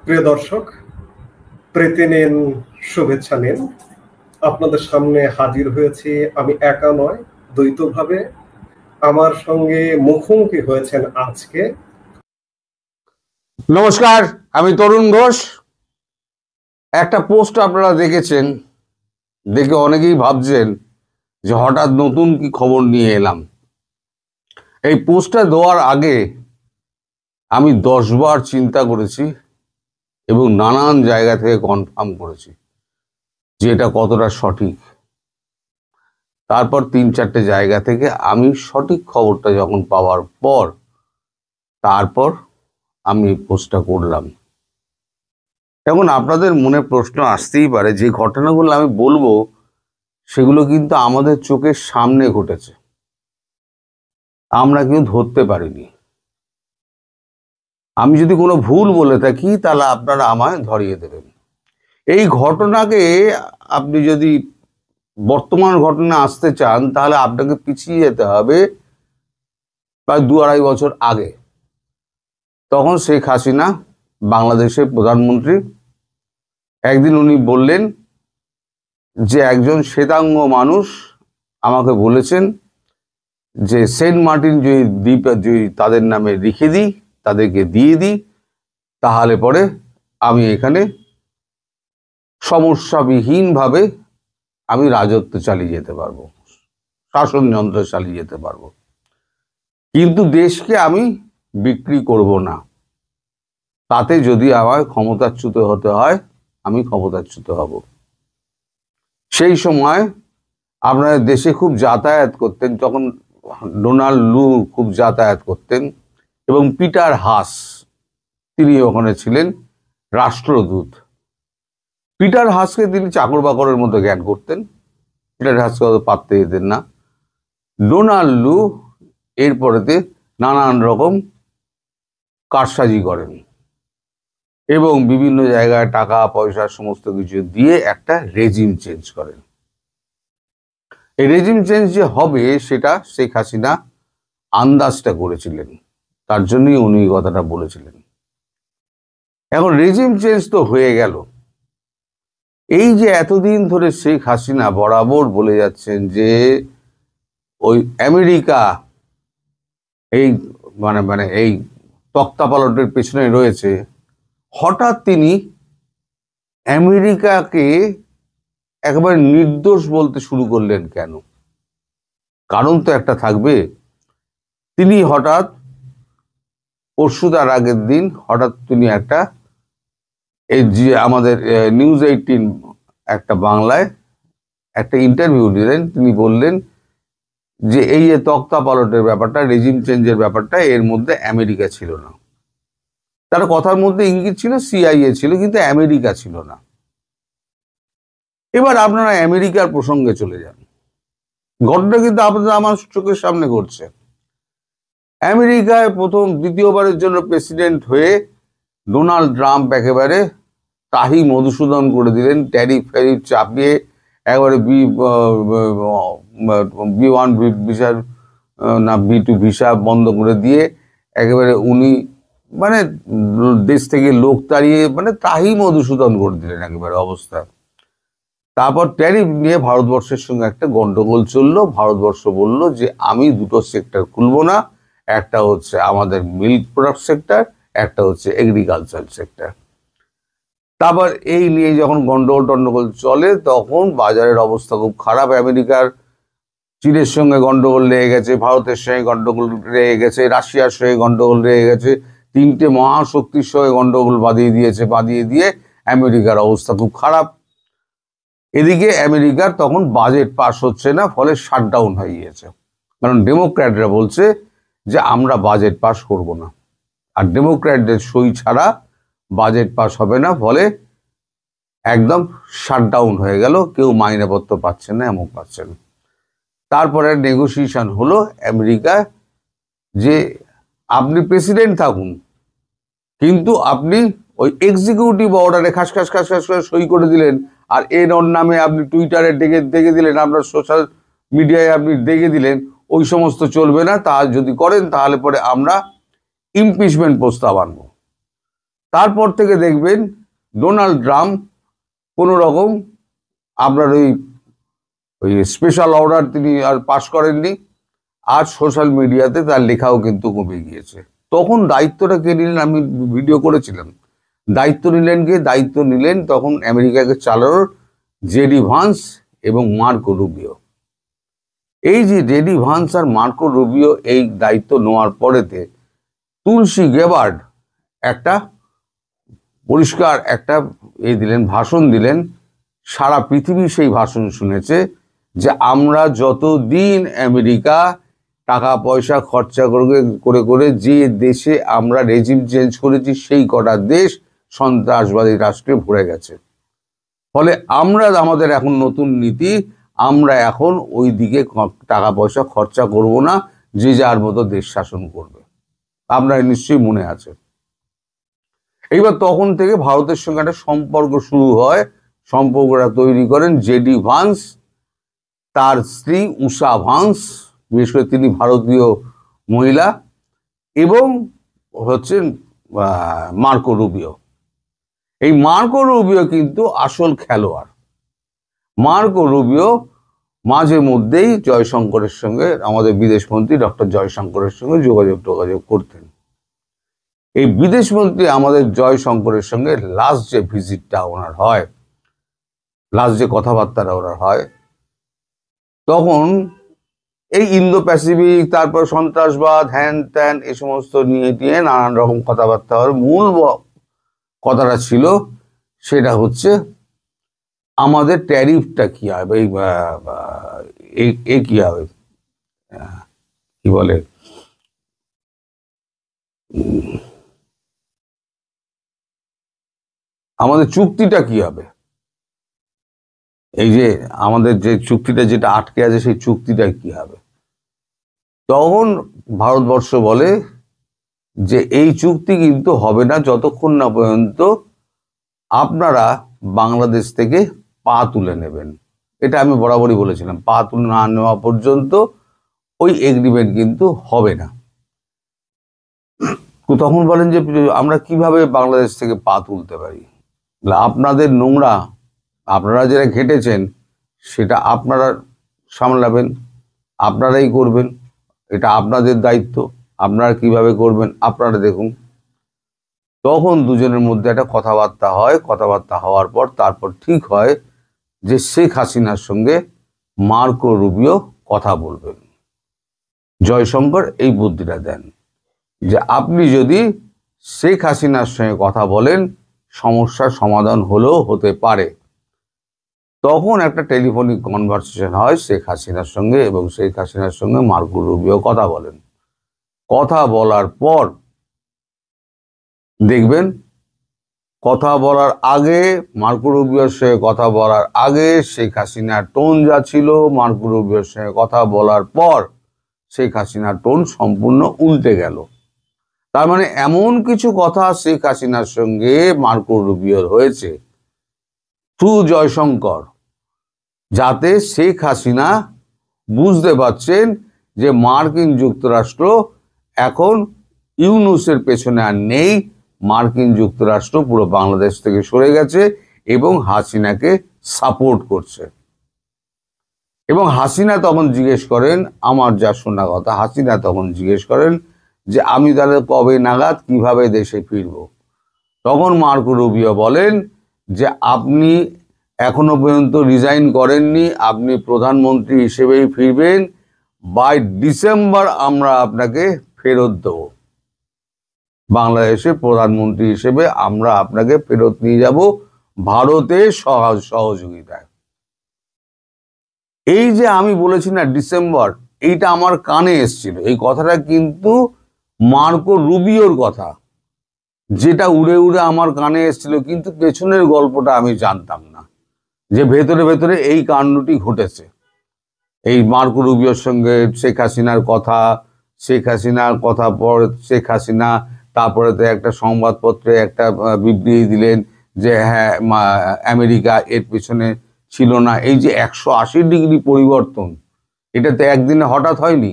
প্রিয় দর্শক, প্রীতি নিন, শুভেচ্ছা নিন। আপনাদের সামনে হাজির হয়েছি আমি একা নয়, দ্বৈতভাবে। আমার সঙ্গে মুখোমুখি হয়েছেন আজকে। নমস্কার, আমি তরুণ ঘোষ। একটা পোস্ট আপনারা দেখেছেন, দেখে অনেকেই ভাবছেন যে হঠাৎ নতুন কি খবর নিয়ে এলাম। এই পোস্টটা দেওয়ার আগে আমি 10 বার চিন্তা করেছি এবং নানান জায়গা থেকে কনফার্ম করেছি যে এটা কতটা সঠিক। তারপর 3-4টে জায়গা থেকে আমি সঠিক খবরটা যখন পাওয়ার পর তারপর আমি পোস্টটা করলাম। এখন আপনাদের মনে প্রশ্ন আসতেই পারে, যে ঘটনাগুলো আমি বলবো সেগুলো কিন্তু আমাদের চোখের সামনে ঘটেছে, আমরা কেউ ধরতে পারিনি। আমি যদি কোনো ভুল বলে থাকি তাহলে আপনারা আমায় ধরিয়ে দেবেন। এই ঘটনাকে আপনি যদি বর্তমান ঘটনা আসতে চান তাহলে আপনাকে পিছিয়ে যেতে হবে প্রায় 2-2.5 বছর আগে। তখন শেখ হাসিনা বাংলাদেশের প্রধানমন্ত্রী। একদিন উনি বললেন যে একজন শ্বেতাঙ্গ মানুষ আমাকে বলেছেন যে সেন্ট মার্টিন যদি দ্বীপ যদি তাদের নামে লিখে দিই, তাদেরকে দিয়ে দিই, তাহলে পরে আমি এখানে সমস্যাবিহীনভাবে আমি রাজত্ব চালিয়ে যেতে পারবো, শাসনযন্ত্র চালিয়ে যেতে পারবো, কিন্তু দেশকে আমি বিক্রি করব না। তাতে যদি আমায় ক্ষমতাচ্যুত হতে হয় আমি ক্ষমতাচ্যুত হব। সেই সময় আপনারা দেশে খুব যাতায়াত করতেন, তখন ডোনাল্ড লু খুব যাতায়াত করতেন এবং পিটার হাস তিনি ওখানে ছিলেন রাষ্ট্রদূত। পিটার হাসকে তিনি চাকর বাকরের মতো জ্ঞান করতেন, পিটার হাসকে অত পাত্তে দিতেন না। ডোনাল্ড লু এরপরেতে নানান রকম কারসাজি করেন এবং বিভিন্ন জায়গায় টাকা পয়সা সমস্ত কিছু দিয়ে একটা রেজিম চেঞ্জ করেন। এই রেজিম চেঞ্জ যে হবে সেটা শেখ হাসিনা আন্দাজটা করেছিলেন, তার জন্যই উনি কথাটা বলেছিলেন। এখন রেজিম চেঞ্জ তো হয়ে গেল। এই যে এতদিন ধরে শেখ হাসিনা বরাবর বলে যাচ্ছেন যে ওই আমেরিকা এই মানে এই তক্তাপালটের পেছনে রয়েছে, হঠাৎ তিনি আমেরিকাকে একেবারে নির্দোষ বলতে শুরু করলেন কেন? কারণ তো একটা থাকবে। তিনি হঠাৎ পরশু তার আগের দিন হঠাৎ তিনি একটা এই যে আমাদের নিউজ 18 একটা বাংলায় একটা ইন্টারভিউ দিলেন। তিনি বললেন যে এই যে তক্তাপালটের ব্যাপারটা, রেজিম চেঞ্জের ব্যাপারটা, এর মধ্যে আমেরিকা ছিল না। তার কথার মধ্যে ইঙ্গিত ছিল CIA ছিল, কিন্তু আমেরিকা ছিল না। এবার আপনারা আমেরিকার প্রসঙ্গে চলে যান। ঘটনা কিন্তু আপনাদের আমার চোখের সামনে ঘটছে। আমেরিকায় দ্বিতীয়বারের জন্য প্রেসিডেন্ট হয়ে ডোনাল্ড ট্রাম্প একেবারে তাহি মধুসূদন করে দিলেন, ট্যারিফ ফ্যারিফ চাপিয়ে একেবারে B1 ভিসা না B2 ভিসা বন্ধ করে দিয়ে একেবারে উনি মানে দেশ থেকে লোক তাড়িয়ে মানে তাহি মধুসূদন করে দিলেন একেবারে অবস্থা। তারপর ট্যারিফ নিয়ে ভারতবর্ষের সঙ্গে একটা গন্ডগোল চললো। ভারতবর্ষ বলল যে আমি দুটো সেক্টর খুলবো না, একটা হচ্ছে আমাদের মিল্ক প্রোডাক্ট সেক্টর, একটা হচ্ছে এগ্রিকালচার সেক্টর। তারপর এই নিয়ে যখন গন্ডগোল চলে তখন বাজারের অবস্থা খুব খারাপ। আমেরিকার চীনের সঙ্গে গন্ডগোল লেগে গেছে, ভারতের সঙ্গে গন্ডগোল লেগে গেছে, রাশিয়ার সঙ্গে গন্ডগোল লেগে গেছে, 3টে মহাশক্তির সঙ্গে গন্ডগোল বাঁধিয়ে দিয়ে আমেরিকার অবস্থা খুব খারাপ। এদিকে আমেরিকার তখন বাজেট পাস হচ্ছে না, ফলে শাটডাউন হয়ে গিয়েছে। কারণ ডেমোক্র্যাটরা বলছে যে আমরা বাজেট পাস করব না, আর ডেমোক্র্যাটদের সই ছাড়া বাজেট পাস হবে না, ফলে একদম শাটডাউন হয়ে গেল। কেউ মাইনেপত্র পাচ্ছে না, এমন পাচ্ছে না। তারপরে নেগোসিয়েশন হলো আমেরিকা যে আপনি প্রেসিডেন্ট থাকুন, কিন্তু আপনি ওই এক্সিকিউটিভ অর্ডারে খাস করে সই করে দিলেন, আর এর নামে আপনি টুইটারে দেখে দিলেন, আপনার সোশ্যাল মিডিয়ায় আপনি দেখে দিলেন, ওই সমস্ত চলবে না। তা যদি করেন তাহলে পরে আমরা ইমপিচমেন্ট প্রস্তাব আনবো। তারপর থেকে দেখবেন ডোনাল্ড ট্রাম্প কোনো রকম আপনার ওই স্পেশাল অর্ডার তিনি আর পাশ করেননি। আর সোশ্যাল মিডিয়াতে তার লেখাও কিন্তু কমে গিয়েছে। তখন দায়িত্বটা কে নিলেন? আমি ভিডিও করেছিলাম। দায়িত্ব নিলেন কে? দায়িত্ব নিলেন তখন আমেরিকাকে চালানোর জেডি ভান্স এবং মার্কো রুবিও। এই যে জেডি ভান্স আর মার্কো রুবিও এই দায়িত্ব নেওয়ার পরেতে তুলসী গেবার্ড একটা পরিষ্কার একটা দিলেন, ভাষণ দিলেন। সারা পৃথিবী সেই ভাষণ শুনেছে যে আমরা যতদিন আমেরিকা টাকা পয়সা খরচা করে করে যে দেশে আমরা রেজিম চেঞ্জ করেছি সেই কটা দেশ সন্ত্রাসবাদী রাষ্ট্রে ভরে গেছে। ফলে আমরা আমাদের এখন নতুন নীতি, আমরা এখন ওই দিকে টাকা পয়সা খরচা করব না, যে যার মতো দেশ শাসন করবে। আপনার নিশ্চয়ই মনে আছে। এইবার তখন থেকে ভারতের সঙ্গে একটা সম্পর্ক শুরু হয়। সম্পর্কটা তৈরি করেন জেডি ভান্স, তার স্ত্রী উষা ভান্স, বিশেষ করে তিনি ভারতীয় মহিলা, এবং হচ্ছেন মার্কো রুবিও। এই মার্কো রুবিও কিন্তু আসল খেলোয়াড়। মার্কো রুবিও মাঝে মধ্যেই জয়শঙ্করের সঙ্গে, আমাদের বিদেশমন্ত্রী ডক্টর জয়শঙ্করের সঙ্গে যোগাযোগ করতেন। এই বিদেশমন্ত্রী আমাদের জয়শঙ্করের সঙ্গে লাস্ট যে ভিজিটটা ওনার হয়, লাস্ট যে কথাবার্তাটা ওনার হয়, তখন এই ইন্দো প্যাসিফিক, তারপর সন্ত্রাসবাদ, হ্যান ত্যান, এই সমস্ত নিয়ে নানান রকম কথাবার্তা হয়। মূল কথাটা ছিল সেটা হচ্ছে আমাদের ট্যারিফটা কি হবে, এই কি হবে, কি বলে, আমাদের চুক্তিটা কি হবে, এই যে আমাদের যে চুক্তিটা যেটা আটকে আছে সেই চুক্তিটা কি হবে। তখন ভারতবর্ষ বলে যে এই চুক্তি কিন্তু হবে না যতক্ষণ না পর্যন্ত আপনারা বাংলাদেশ থেকে পা তুলে নেবেন। এটা আমি বরাবরই বলেছিলাম, পা তুলে না নেওয়া পর্যন্ত ওই এগ্রিমেন্ট কিন্তু হবে না। তখন বলেন যে আমরা কিভাবে বাংলাদেশ থেকে পা তুলতে পারি? আপনাদের নোংরা, আপনারা যেটা ঘেটেছেন সেটা আপনারা সামলাবেন, আপনারাই করবেন, এটা আপনাদের দায়িত্ব, আপনারা কিভাবে করবেন আপনারা দেখুন। তখন দুজনের মধ্যে একটা কথাবার্তা হয়। কথাবার্তা হওয়ার পর তারপর ঠিক হয় যে শেখ হাসিনার সঙ্গে মার্কো রুবিও কথা বলবেন। জয়শঙ্কর এই বুদ্ধিটা দেন যে আপনি যদি শেখ হাসিনার সঙ্গে কথা বলেন সমস্যার সমাধান হলেও হতে পারে। তখন একটা টেলিফোনিক কনভারসেশন হয় শেখ হাসিনার সঙ্গে, এবং শেখ হাসিনার সঙ্গে মার্কো রুবিও কথা বলেন। কথা বলার পর দেখবেন, কথা বলার আগে, মার্কো রুবিওর সঙ্গে কথা বলার আগে শেখ হাসিনার টোন যা ছিল, মার্কো রুবিওর সঙ্গে কথা বলার পর শেখ হাসিনার টোন সম্পূর্ণ উল্টে গেল। তার মানে এমন কিছু কথা শেখ হাসিনার সঙ্গে মার্কো রুবিওর হয়েছে থ্রু জয়শঙ্কর, যাতে শেখ হাসিনা বুঝতে পারছেন যে মার্কিন যুক্তরাষ্ট্র এখন ইউনূসের পেছনে আর নেই। মার্কিন যুক্তরাষ্ট্র পুরো বাংলাদেশ থেকে সরে গেছে এবং হাসিনাকে সাপোর্ট করছে। এবং হাসিনা তখন জিজ্ঞেস করেন, আমার যা শোনা কথা, হাসিনা তখন জিজ্ঞেস করেন যে আমি তাহলে কবে নাগাদ কিভাবে দেশে ফিরব? তখন মার্কো রুবিও বলেন যে আপনি এখনো পর্যন্ত রিজাইন করেননি, আপনি প্রধানমন্ত্রী হিসেবেই ফিরবেন। বাই ডিসেম্বর আমরা আপনাকে ফেরত দেব, বাংলাদেশে প্রধানমন্ত্রী হিসেবে আমরা আপনাকে ফেরত নিয়ে যাব ভারতের সহযোগিতায়। এই যে আমি বলেছি না ডিসেম্বর, এইটা আমার কানে এসেছিল। এই কথাটা কিন্তু মার্কো রুবিওর কথা, যেটা উড়ে উড়ে আমার কানে এসেছিল, কিন্তু পেছনের গল্পটা আমি জানতাম না যে ভেতরে ভেতরে এই কাণ্ডটি ঘটেছে। এই মার্কো রুবিওর সঙ্গে শেখ হাসিনার কথা, শেখ হাসিনার কথা পর শেখ হাসিনা তারপরে তো একটা সংবাদপত্রে একটা বিবৃতি দিলেন যে হ্যাঁ আমেরিকা এর পিছনে ছিল না। এই যে 180 ডিগ্রি পরিবর্তন, এটা তো একদিনে হঠাৎ হয়নি।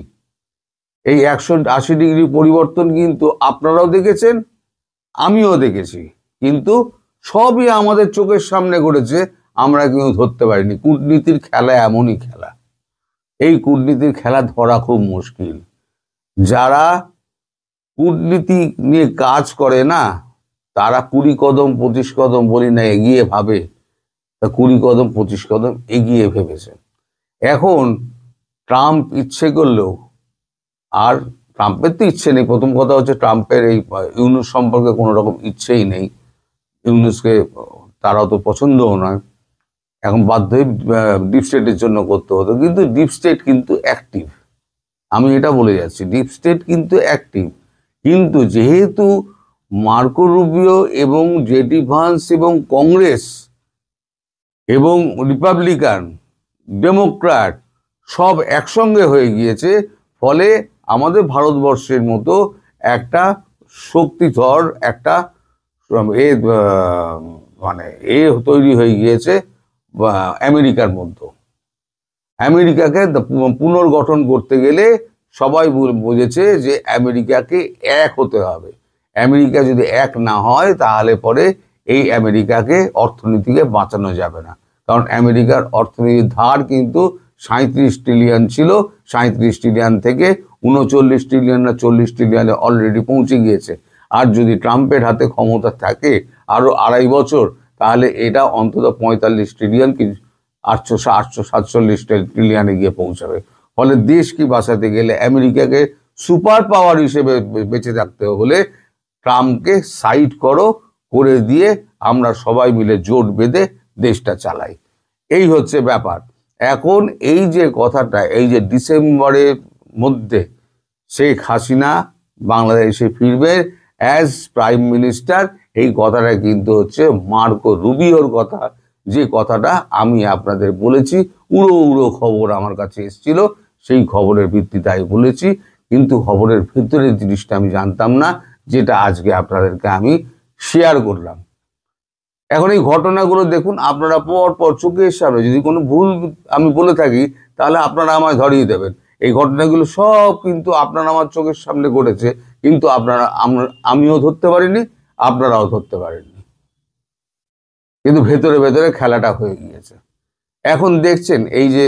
এই 180 ডিগ্রি পরিবর্তন কিন্তু আপনারাও দেখেছেন আমিও দেখেছি, কিন্তু সবই আমাদের চোখের সামনে ঘটেছে, আমরা কিন্তু ধরতে পারিনি। কূটনীতির খেলা এমনই খেলা, এই কূটনীতির খেলা ধরা খুব মুশকিল। যারা কূটনীতি নিয়ে কাজ করে না, তারা 20 কদম 25 কদম বলি না এগিয়ে ভাবে, তা 20 কদম 25 কদম এগিয়ে ভেবেছে। এখন ট্রাম্প ইচ্ছে করলেও, আর ট্রাম্পের তো ইচ্ছে নেই, প্রথম কথা হচ্ছে ট্রাম্পের এই ইউনূস সম্পর্কে কোনো রকম ইচ্ছেই নেই, ইউনূসকে তারাও তো পছন্দও নয়, এখন বাধ্য হয়ে ডিপ স্টেটের জন্য করতে হতো। কিন্তু ডিপ স্টেট কিন্তু অ্যাক্টিভ, আমি এটা বলে যাচ্ছি, ডিপ স্টেট কিন্তু অ্যাক্টিভ। কিন্তু যেহেতু মার্কো রুবিও এবং জেডি ভান্স এবং কংগ্রেস এবং রিপাবলিকান ডেমোক্র্যাট সব একসঙ্গে হয়ে গিয়েছে, ফলে আমাদের ভারতবর্ষের মতো একটা শক্তিধর একটা মানে তৈরি হয়ে গিয়েছে আমেরিকার মধ্যে। আমেরিকাকে পুনর্গঠন করতে গেলে সবাই বুঝেছে যে আমেরিকাকে এক হতে হবে। আমেরিকা যদি এক না হয় তাহলে পরে এই আমেরিকাকে অর্থনীতিকে বাঁচানো যাবে না, কারণ আমেরিকার অর্থনীতির ধার কিন্তু 37 ট্রিলিয়ন ছিল, 37 ট্রিলিয়ন থেকে 39 ট্রিলিয়ন না 40 ট্রিলিয়নে অলরেডি পৌঁছে গিয়েছে। আর যদি ট্রাম্পের হাতে ক্ষমতা থাকে আরো 2.5 বছর, তাহলে এটা অন্তত 45 ট্রিলিয়ন কি 847 ট্রিলিয়নে গিয়ে পৌঁছাবে। ফলে দেশ কি বাঁচাতে গেলে, আমেরিকাকে সুপার পাওয়ার হিসেবে বেঁচে থাকতে হলে ট্রাম্পকে সাইড করে দিয়ে আমরা সবাই মিলে জোট বেঁধে দেশটা চালাই, এই হচ্ছে ব্যাপার। এখন এই যে কথাটা, এই যে ডিসেম্বরের মধ্যে শেখ হাসিনা বাংলাদেশে ফিরবে অ্যাজ প্রাইম মিনিস্টার, এই কথাটা কিন্তু হচ্ছে মার্কো রুবিওর কথা, যে কথাটা আমি আপনাদের বলেছি। উড়ো উড়ো খবর আমার কাছে এসেছিল, সেই খবরের ভিত্তিতে আমি বলেছি, কিন্তু খবরের ভিতরের জিনিসটা আমি জানতাম না, যেটা আজকে আপনাদেরকে আমি শেয়ার করলাম। এখন এই ঘটনাগুলো দেখুন আপনারা পর পর চোখের সামনে, যদি কোনো ভুল আমি বলে থাকি তাহলে আপনারা আমায় ধরিয়ে দেবেন। এই ঘটনাগুলো সব কিন্তু আপনারা আমার চোখের সামনে ঘটেছে, কিন্তু আমিও ধরতে পারিনি, আপনারাও ধরতে পারেননি, কিন্তু ভেতরে ভেতরে খেলাটা হয়ে গিয়েছে। এখন দেখছেন এই যে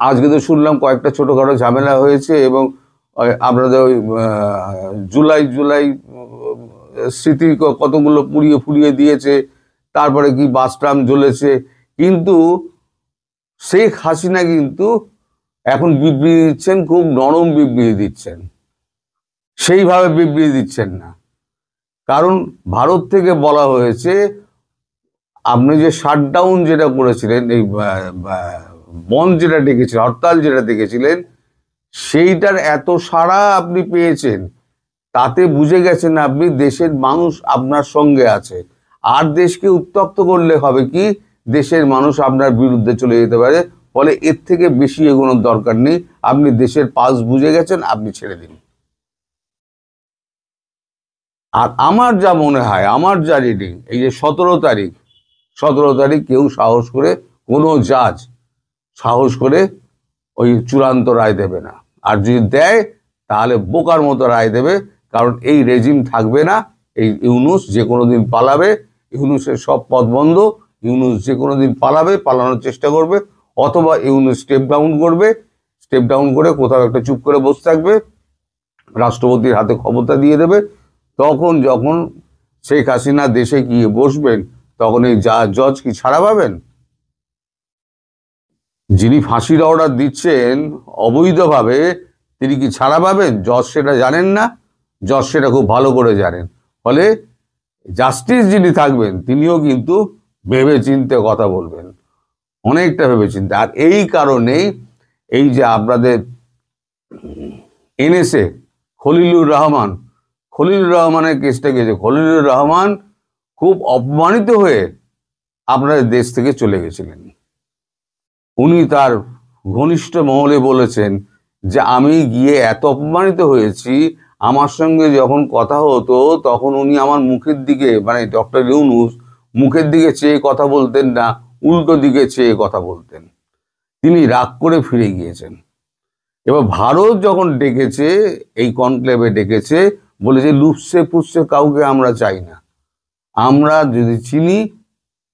আজকে তো শুনলাম কয়েকটা ছোটখাটো ঝামেলা হয়েছে, এবং আপনাদের ওই জুলাই স্মৃতি কতগুলো পুড়িয়ে দিয়েছে, তারপরে কি বাস ট্রাম জ্বলেছে, কিন্তু শেখ হাসিনা কিন্তু এখন বিবৃতি দিচ্ছেন, খুব নরম বিবৃতি দিচ্ছেন, সেইভাবে বিবৃতি দিচ্ছেন না। কারণ ভারত থেকে বলা হয়েছে আপনি যে শাটডাউন যেটা করেছিলেন, এই বন্ধ যেটা ডেকেছিলেন, হরতাল যেটা ডেকেছিলেন, সেইটার এত সাড়া আপনি পেয়েছেন, তাতে বুঝে গেছেন আপনি দেশের মানুষ আপনার সঙ্গে আছে। আর দেশকে উত্তপ্ত করলে হবে কি, দেশের মানুষ আপনার বিরুদ্ধে চলে যেতে পারে। ফলে এর থেকে বেশি এগোনোর দরকার নেই, আপনি দেশের পাস বুঝে গেছেন, আপনি ছেড়ে দিন। আর আমার যা মনে হয়, আমার যা রিডিং, এই যে 17 তারিখ কেউ সাহস করে, কোনো জাজ সাহস করে ওই চূড়ান্ত রায় দেবে না, আর যদি দেয় তাহলে বোকার মতো রায় দেবে, কারণ এই রেজিম থাকবে না। এই ইউনূস যে কোনো দিন পালাবে, ইউনূসের সব পথ বন্ধ, ইউনূস যে কোনো দিন পালানোর চেষ্টা করবে, অথবা ইউনূস স্টেপ ডাউন করে কোথাও একটা চুপ করে বসে থাকবে, রাষ্ট্রপতির হাতে ক্ষমতা দিয়ে দেবে। তখন যখন শেখ হাসিনা দেশে গিয়ে বসবেন, তখন এই জজ কি ছাড়া পাবেন? যিনি ফাঁসির অর্ডার দিচ্ছেন অবৈধভাবে, তিনি কি ছাড়া পাবেন? জজ সেটা জানেন না, জজ সেটা খুব ভালো করে জানেন। ফলে জাস্টিস যিনি থাকবেন তিনিও কিন্তু ভেবে চিন্তে কথা বলবেন, অনেকটা ভেবে চিন্তে। আর এই কারণেই এই যে আপনাদের এনএসএ খলিলুর রহমানের কেসটা গেছে, খলিলুর রহমান খুব অপমানিত হয়ে আপনাদের দেশ থেকে চলে গেছিলেন। উনি তার ঘনিষ্ঠ মহলে বলেছেন যে আমি গিয়ে এত অপমানিত হয়েছি, আমার সঙ্গে যখন কথা হতো তখন উনি আমার মুখের দিকে, মানে ডক্টর ইউনূস মুখের দিকে চেয়ে কথা বলতেন না, উল্টো দিকে চেয়ে কথা বলতেন। তিনি রাগ করে ফিরে গিয়েছেন। এবার ভারত যখন ডেকেছে, এই কনক্লেভে ডেকেছে, বলে যে লুপসে পুষছে কাউকে আমরা চাই না। আমরা যদি চিনি,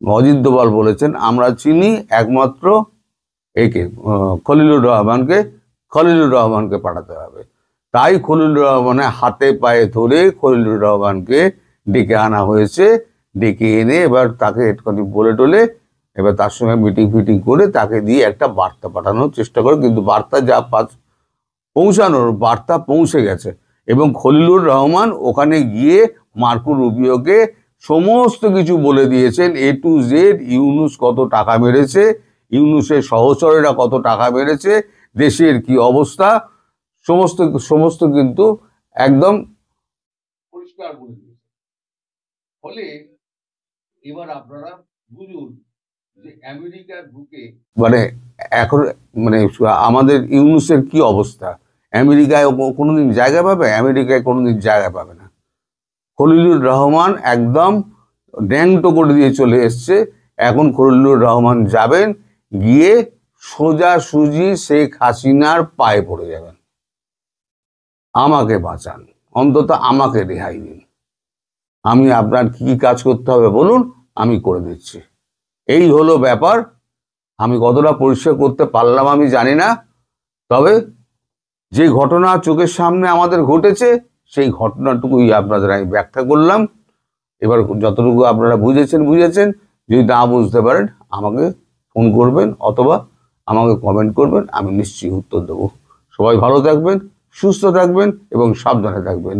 অজিত দোভাল বলেছেন, আমরা চিনি একমাত্র একে খলিলুর রহমানকে পাঠাতে হবে। তাই খলিলুর রহমানের হাতে পায়ে ধরে খলিলুর রহমানকে ডেকে আনা হয়েছে। ডেকে এনে এবার তাকে একটুখানি বলে টলে এবার তার সঙ্গে মিটিং ফিটিং করে তাকে দিয়ে একটা বার্তা পাঠানোর চেষ্টা করে, কিন্তু বার্তা যা পৌঁছানোর বার্তা পৌঁছে গেছে। এবং খলিলুর রহমান ওখানে গিয়ে মার্কো রুবিওকে সমস্ত কিছু বলে দিয়েছেন, A to Z। ইউনূস কত টাকা মেরেছে, ইউনূসের সহচরেরা কত টাকা মেরেছে, দেশের কি অবস্থা, সমস্ত সমস্ত কিন্তু একদম পরিষ্কার বলে দিয়েছে। ফলে এবার আপনারা বুঝুন যে আমেরিকার বুকে মানে এখন মানে আমাদের ইউনূসের কি অবস্থা। আমেরিকায় কোনোদিন জায়গা পাবে? আমেরিকায় কোনোদিন জায়গা পাবে না। খলিলুর রহমান একদম ড্যাংটো করে দিয়ে চলে এসছে। এখন খলিলুর রহমান যাবেন, গিয়ে সোজাসুজি শেখ হাসিনার পায়ে পড়ে যাবেন, আমাকে বাঁচান, অন্তত আমাকে রেহাই দিন, আমি আপনার কি কাজ করতে হবে বলুন, আমি করে দিচ্ছি। এই হলো ব্যাপার। আমি কতটা পরিষ্কার করতে পারলাম আমি জানি না, তবে যে ঘটনা চোখের সামনে আমাদের ঘটেছে সেই ঘটনাটুকুই আপনাদের আমি ব্যাখ্যা করলাম। এবার যতটুকু আপনারা বুঝেছেন, যদি না বুঝতে পারেন আমাকে ফোন করবেন অথবা আমাকে কমেন্ট করবেন, আমি নিশ্চয়ই উত্তর দেবো। সবাই ভালো থাকবেন, সুস্থ থাকবেন এবং সাবধানে থাকবেন।